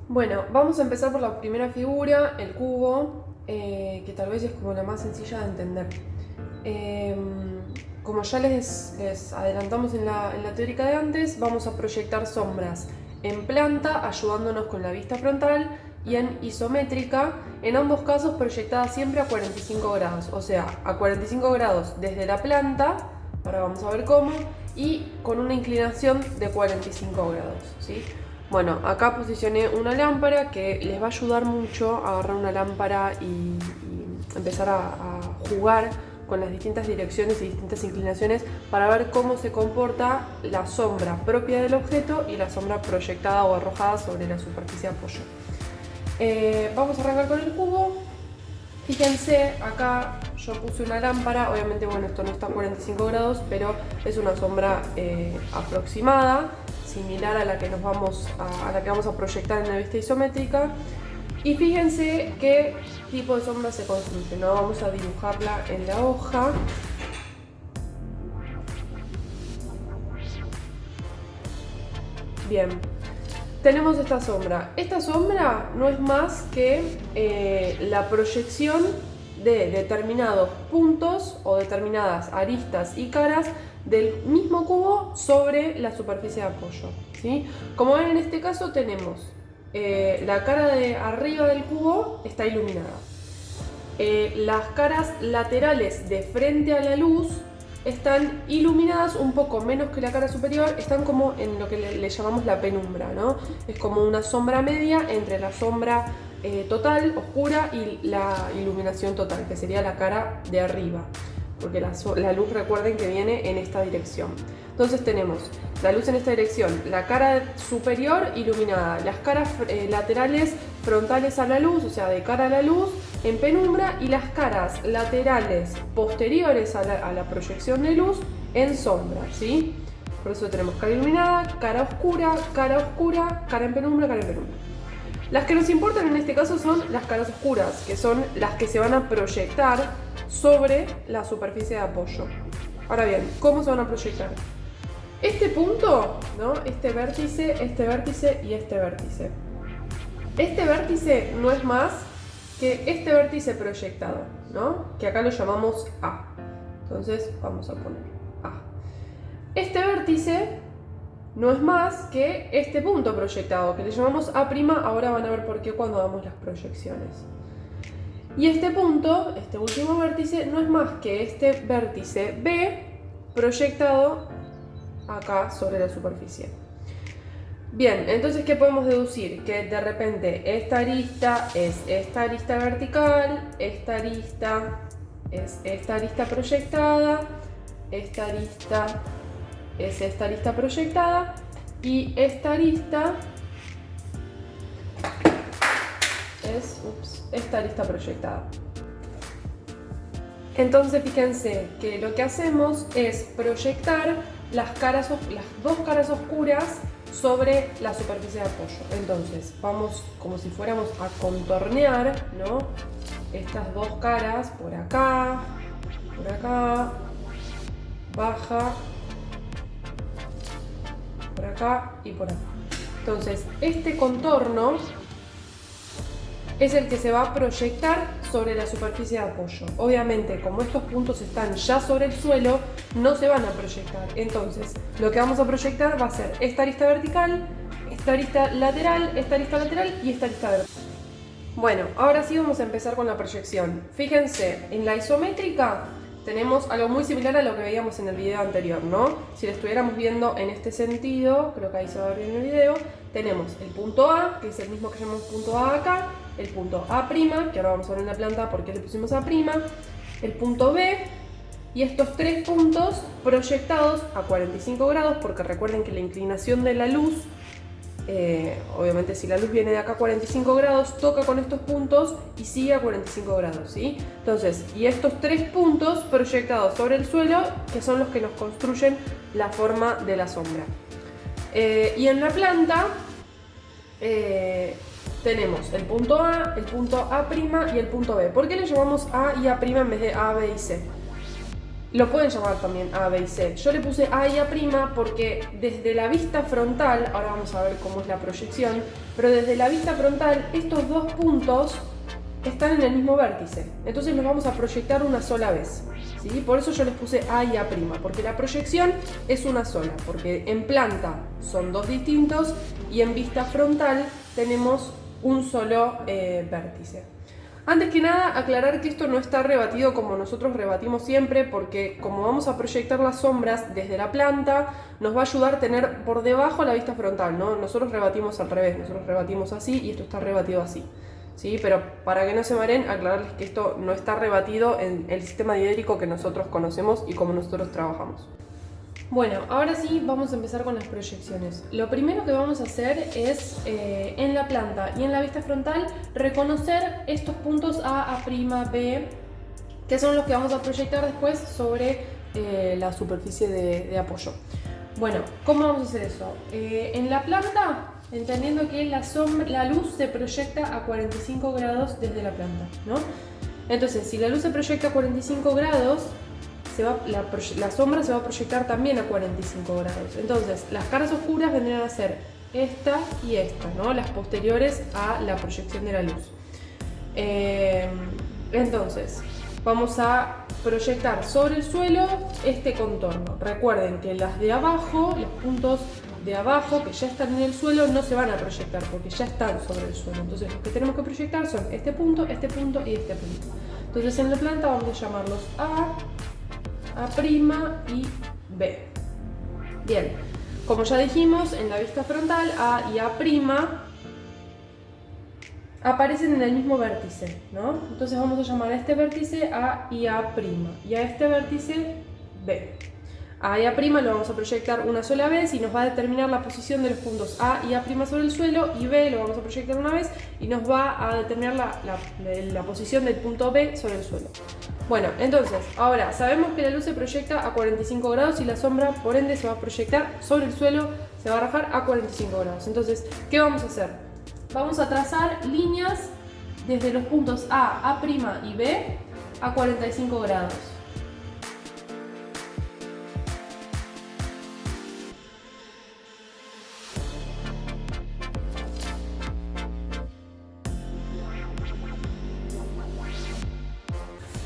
Bueno, vamos a empezar por la primera figura, el cubo, que tal vez es como la más sencilla de entender. Eh, Como ya les adelantamos en la teórica de antes, vamos a proyectar sombras en planta, ayudándonos con la vista frontal, y en isométrica, en ambos casos proyectadas siempre a 45 grados, o sea, a 45 grados desde la planta, ahora vamos a ver cómo, y con una inclinación de 45 grados, ¿sí? Bueno, acá posicioné una lámpara que les va a ayudar mucho a agarrar una lámpara y empezar a jugar con las distintas direcciones y distintas inclinaciones para ver cómo se comporta la sombra propia del objeto y la sombra proyectada o arrojada sobre la superficie de apoyo. Vamos a arrancar con el cubo. Fíjense, acá yo puse una lámpara, obviamente bueno, esto no está a 45 grados, pero es una sombra aproximada, similar a la que vamos a proyectar en la vista isométrica. Y fíjense qué tipo de sombra se construye, ¿no? Vamos a dibujarla en la hoja. Bien, tenemos esta sombra. Esta sombra no es más que la proyección de determinados puntos o determinadas aristas y caras del mismo cubo sobre la superficie de apoyo, ¿sí? Como ven, en este caso tenemos la cara de arriba del cubo está iluminada. Las caras laterales de frente a la luz están iluminadas un poco menos que la cara superior, están como en lo que le llamamos la penumbra, ¿no? Es como una sombra media entre la sombra total, oscura, y la iluminación total, que sería la cara de arriba, porque la luz, recuerden que viene en esta dirección. Entonces tenemos la luz en esta dirección, la cara superior iluminada, las caras laterales frontales a la luz, o sea, de cara a la luz, en penumbra, y las caras laterales posteriores a la proyección de luz en sombra, ¿sí? Por eso tenemos cara iluminada, cara oscura, cara en penumbra, cara en penumbra. Las que nos importan en este caso son las caras oscuras, que son las que se van a proyectar sobre la superficie de apoyo. Ahora bien, ¿cómo se van a proyectar? Este punto, ¿no? Este vértice y este vértice. Este vértice no es más que este vértice proyectado, ¿no? Que acá lo llamamos A. Entonces vamos a poner A. Este vértice no es más que este punto proyectado, que le llamamos A', ahora van a ver por qué cuando damos las proyecciones. Y este punto, este último vértice, no es más que este vértice B proyectado acá sobre la superficie. Bien, entonces, ¿qué podemos deducir? Que de repente esta arista es esta arista vertical, esta arista es esta arista proyectada, esta arista es esta arista proyectada, y esta arista es esta arista proyectada. Entonces fíjense que lo que hacemos es proyectar las dos caras oscuras sobre la superficie de apoyo. Entonces vamos como si fuéramos a contornear, ¿no? Estas dos caras por acá, baja, por acá y por acá. Entonces este contorno es el que se va a proyectar sobre la superficie de apoyo. Obviamente, como estos puntos están ya sobre el suelo, no se van a proyectar. Entonces, lo que vamos a proyectar va a ser esta arista vertical, esta arista lateral y esta arista vertical. Bueno, ahora sí vamos a empezar con la proyección. Fíjense, en la isométrica tenemos algo muy similar a lo que veíamos en el video anterior, ¿no? Si lo estuviéramos viendo en este sentido, creo que ahí se va a ver en el video, tenemos el punto A, que es el mismo que llamamos punto A acá, el punto A', que ahora vamos a ver en la planta por qué le pusimos A', el punto B, y estos tres puntos proyectados a 45 grados, porque recuerden que la inclinación de la luz, obviamente si la luz viene de acá a 45 grados, toca con estos puntos y sigue a 45 grados, ¿sí? Entonces, y estos tres puntos proyectados sobre el suelo, que son los que nos construyen la forma de la sombra. Y en la planta tenemos el punto A, el punto A' y el punto B. ¿Por qué le llamamos A y A' en vez de A, B y C? Lo pueden llamar también A, B y C. Yo le puse A y A' porque desde la vista frontal, ahora vamos a ver cómo es la proyección, pero desde la vista frontal estos dos puntos están en el mismo vértice. Entonces los vamos a proyectar una sola vez, ¿sí? Por eso yo les puse A y A', porque la proyección es una sola, porque en planta son dos distintos y en vista frontal tenemos un solo vértice. Antes que nada, aclarar que esto no está rebatido como nosotros rebatimos siempre, porque como vamos a proyectar las sombras desde la planta, nos va a ayudar a tener por debajo la vista frontal, ¿no? Nosotros rebatimos al revés, nosotros rebatimos así y esto está rebatido así, ¿sí? Pero para que no se mareen, aclararles que esto no está rebatido en el sistema diédrico que nosotros conocemos y como nosotros trabajamos. Bueno, ahora sí vamos a empezar con las proyecciones. Lo primero que vamos a hacer es, en la planta y en la vista frontal, reconocer estos puntos A, A', B, que son los que vamos a proyectar después sobre la superficie de apoyo. Bueno, ¿cómo vamos a hacer eso? En la planta, entendiendo que la luz se proyecta a 45 grados desde la planta, ¿no? Entonces, si la luz se proyecta a 45 grados, la sombra se va a proyectar también a 45 grados. Entonces, las caras oscuras vendrían a ser esta y esta, ¿no? Las posteriores a la proyección de la luz. Entonces, vamos a proyectar sobre el suelo este contorno. Recuerden que las de abajo, los puntos de abajo que ya están en el suelo, no se van a proyectar porque ya están sobre el suelo. Entonces, los que tenemos que proyectar son este punto y este punto. Entonces, en la planta vamos a llamarlos A', A' y B. Bien, como ya dijimos, en la vista frontal A y A' aparecen en el mismo vértice, ¿no? Entonces vamos a llamar a este vértice A y A' y a este vértice B. A y A' lo vamos a proyectar una sola vez y nos va a determinar la posición de los puntos A y A' sobre el suelo, y B lo vamos a proyectar una vez y nos va a determinar la posición del punto B sobre el suelo. Bueno, entonces, ahora sabemos que la luz se proyecta a 45 grados y la sombra, por ende, se va a proyectar sobre el suelo, se va a rajar a 45 grados. Entonces, ¿qué vamos a hacer? Vamos a trazar líneas desde los puntos A, A' y B a 45 grados.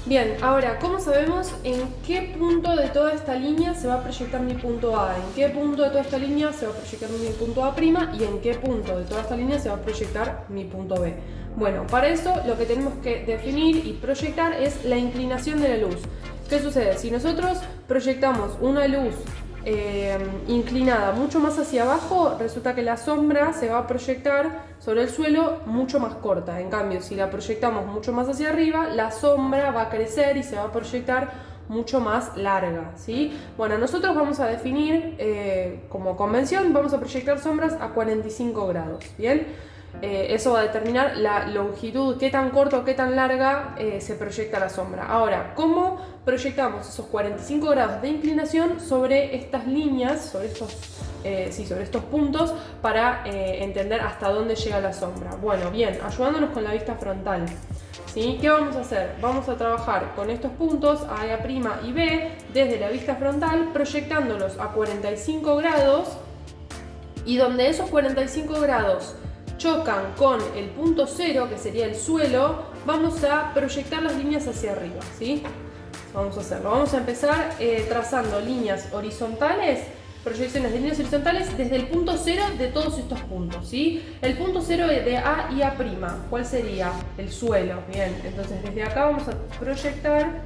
Bien, ahora, ¿cómo sabemos en qué punto de toda esta línea se va a proyectar mi punto A? ¿En qué punto de toda esta línea se va a proyectar mi punto A' y en qué punto de toda esta línea se va a proyectar mi punto B? Bueno, para eso lo que tenemos que definir y proyectar es la inclinación de la luz. ¿Qué sucede? Si nosotros proyectamos una luz inclinada mucho más hacia abajo, resulta que la sombra se va a proyectar sobre el suelo mucho más corta. En cambio, si la proyectamos mucho más hacia arriba, la sombra va a crecer y se va a proyectar mucho más larga, ¿sí? Bueno, nosotros vamos a definir, como convención, vamos a proyectar sombras a 45 grados, ¿bien? Eso va a determinar la longitud, qué tan corta o qué tan larga se proyecta la sombra. Ahora, ¿cómo proyectamos esos 45 grados de inclinación sobre estas líneas, sobre estos puntos, para entender hasta dónde llega la sombra? Bueno, bien, ayudándonos con la vista frontal, ¿sí? ¿Qué vamos a hacer? Vamos a trabajar con estos puntos A, A' y B desde la vista frontal, proyectándolos a 45 grados, y donde esos 45 grados chocan con el punto cero, que sería el suelo, vamos a proyectar las líneas hacia arriba, ¿sí? Vamos a hacerlo. Vamos a empezar trazando líneas horizontales, proyecciones de líneas horizontales desde el punto cero de todos estos puntos, ¿sí? El punto cero de A y A', ¿cuál sería? El suelo. Bien, entonces desde acá vamos a proyectar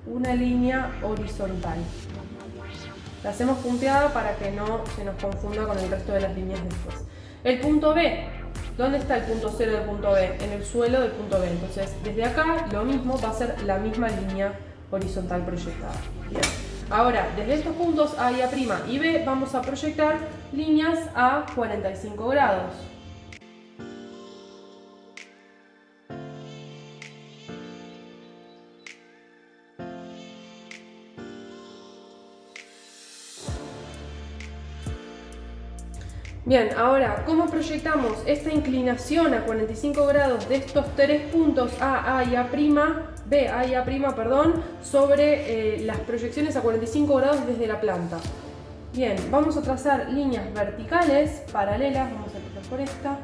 una línea horizontal. La hacemos punteada para que no se nos confunda con el resto de las líneas después. El punto B, ¿dónde está el punto cero del punto B? En el suelo del punto B. Entonces, desde acá lo mismo, va a ser la misma línea horizontal proyectada. Bien. Ahora, desde estos puntos A y A' y B vamos a proyectar líneas a 45 grados. Bien, ahora, ¿cómo proyectamos esta inclinación a 45 grados de estos tres puntos A y A', B, A y A', perdón, sobre las proyecciones a 45 grados desde la planta. Bien, vamos a trazar líneas verticales paralelas, vamos a empezar por esta.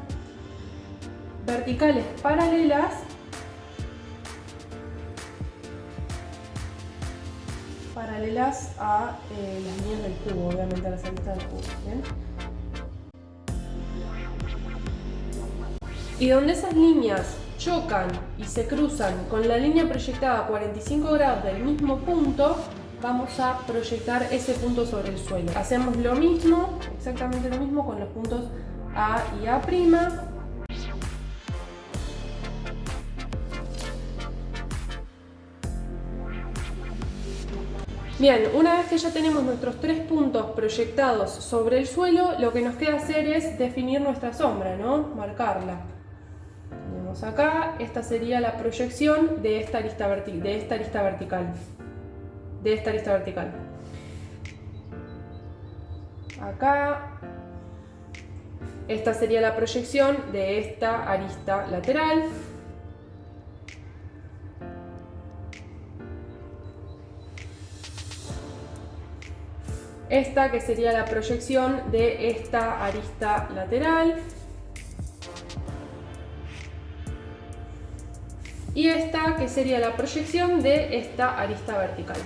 Verticales paralelas a las líneas del cubo, obviamente a las aristas del cubo. ¿Bien? Y donde esas líneas chocan y se cruzan con la línea proyectada a 45 grados del mismo punto, vamos a proyectar ese punto sobre el suelo. Hacemos lo mismo, exactamente lo mismo con los puntos A y A'. Bien, una vez que ya tenemos nuestros 3 puntos proyectados sobre el suelo, lo que nos queda hacer es definir nuestra sombra, ¿no? Marcarla. Tenemos acá, esta sería la proyección de esta arista vertical. Acá, esta sería la proyección de esta arista lateral. Esta que sería la proyección de esta arista lateral. Y esta que sería la proyección de esta arista vertical.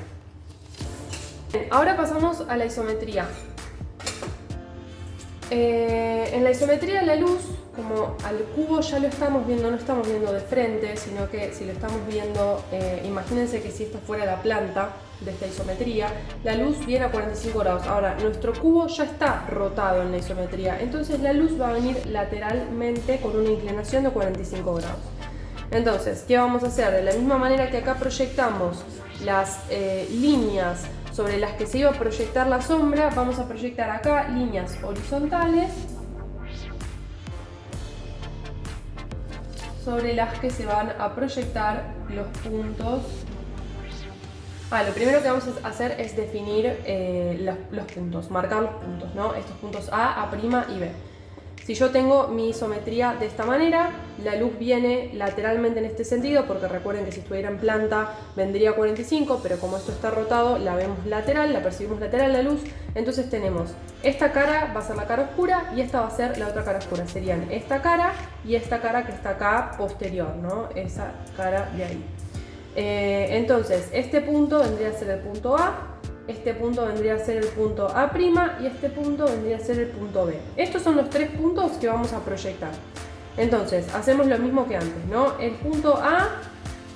Bien, ahora pasamos a la isometría. En la isometría la luz, como al cubo ya lo estamos viendo, no estamos viendo de frente, sino que si lo estamos viendo, imagínense que si esta fuera la planta de esta isometría, la luz viene a 45 grados. Ahora, nuestro cubo ya está rotado en la isometría, entonces la luz va a venir lateralmente con una inclinación de 45 grados. Entonces, ¿qué vamos a hacer? De la misma manera que acá proyectamos las líneas sobre las que se iba a proyectar la sombra, vamos a proyectar acá líneas horizontales sobre las que se van a proyectar los puntos. Lo primero que vamos a hacer es definir los puntos, marcar los puntos, ¿no? Estos puntos A', A' y B. Si yo tengo mi isometría de esta manera, la luz viene lateralmente en este sentido, porque recuerden que si estuviera en planta vendría 45, pero como esto está rotado, la vemos lateral, la percibimos lateral la luz. Entonces tenemos, esta cara va a ser la cara oscura y esta va a ser la otra cara oscura. Serían esta cara y esta cara que está acá posterior, ¿no? Esa cara de ahí. Entonces, este punto vendría a ser el punto A. Este punto vendría a ser el punto A' y este punto vendría a ser el punto B. Estos son los 3 puntos que vamos a proyectar. Entonces, hacemos lo mismo que antes, ¿no? El punto A,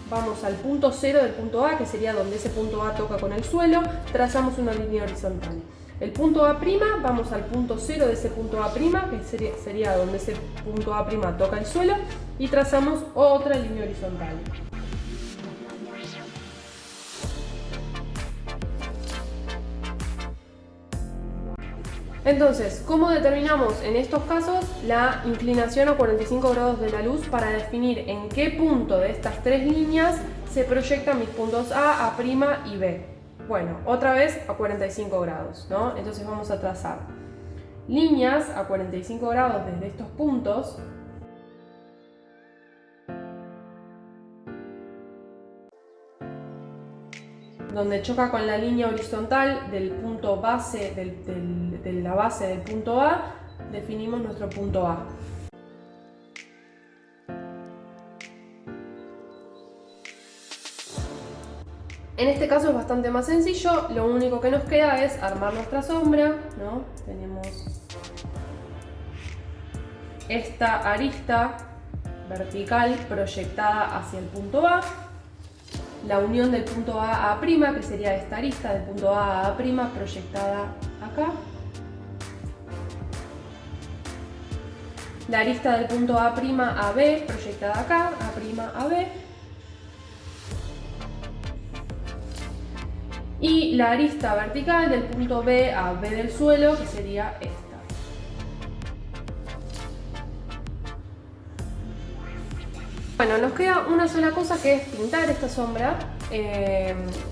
vamos al punto 0 del punto A, que sería donde ese punto A toca con el suelo, trazamos una línea horizontal. El punto A', vamos al punto 0 de ese punto A', que sería donde ese punto A' toca el suelo, y trazamos otra línea horizontal. Entonces, ¿cómo determinamos en estos casos la inclinación a 45 grados de la luz para definir en qué punto de estas 3 líneas se proyectan mis puntos A, A' y B? Bueno, otra vez a 45 grados, ¿no? Entonces vamos a trazar líneas a 45 grados desde estos puntos. Donde choca con la línea horizontal del punto base, de la base del punto A, definimos nuestro punto A. En este caso es bastante más sencillo, lo único que nos queda es armar nuestra sombra, ¿no? Tenemos esta arista vertical proyectada hacia el punto A. La unión del punto A a A', que sería esta arista del punto A a A' proyectada acá. La arista del punto A' a B proyectada acá, A' a B. Y la arista vertical del punto B a B del suelo, que sería esta. Bueno, nos queda una sola cosa, que es pintar esta sombra.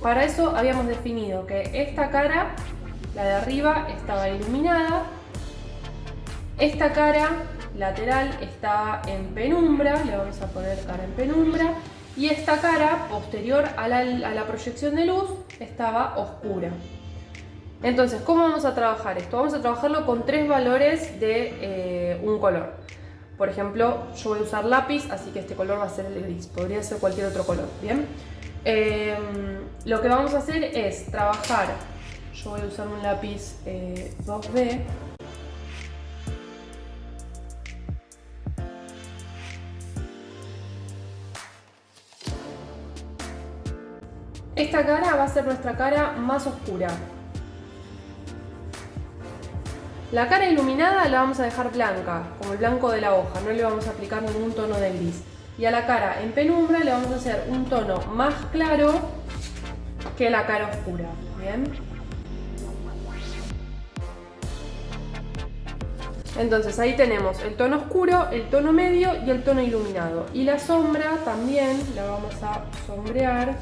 Para eso habíamos definido que esta cara, la de arriba, estaba iluminada. Esta cara lateral está en penumbra, le vamos a poner cara en penumbra. y esta cara posterior a la proyección de luz estaba oscura. Entonces, ¿cómo vamos a trabajar esto? Vamos a trabajarlo con 3 valores de un color. Por ejemplo, yo voy a usar lápiz, así que este color va a ser el gris. Podría ser cualquier otro color, ¿bien? Lo que vamos a hacer es trabajar. Yo voy a usar un lápiz 2B. Esta cara va a ser nuestra cara más oscura. La cara iluminada la vamos a dejar blanca, como el blanco de la hoja, no le vamos a aplicar ningún tono de gris. Y a la cara en penumbra le vamos a hacer un tono más claro que la cara oscura. ¿Bien? Entonces ahí tenemos el tono oscuro, el tono medio y el tono iluminado. Y la sombra también la vamos a sombrear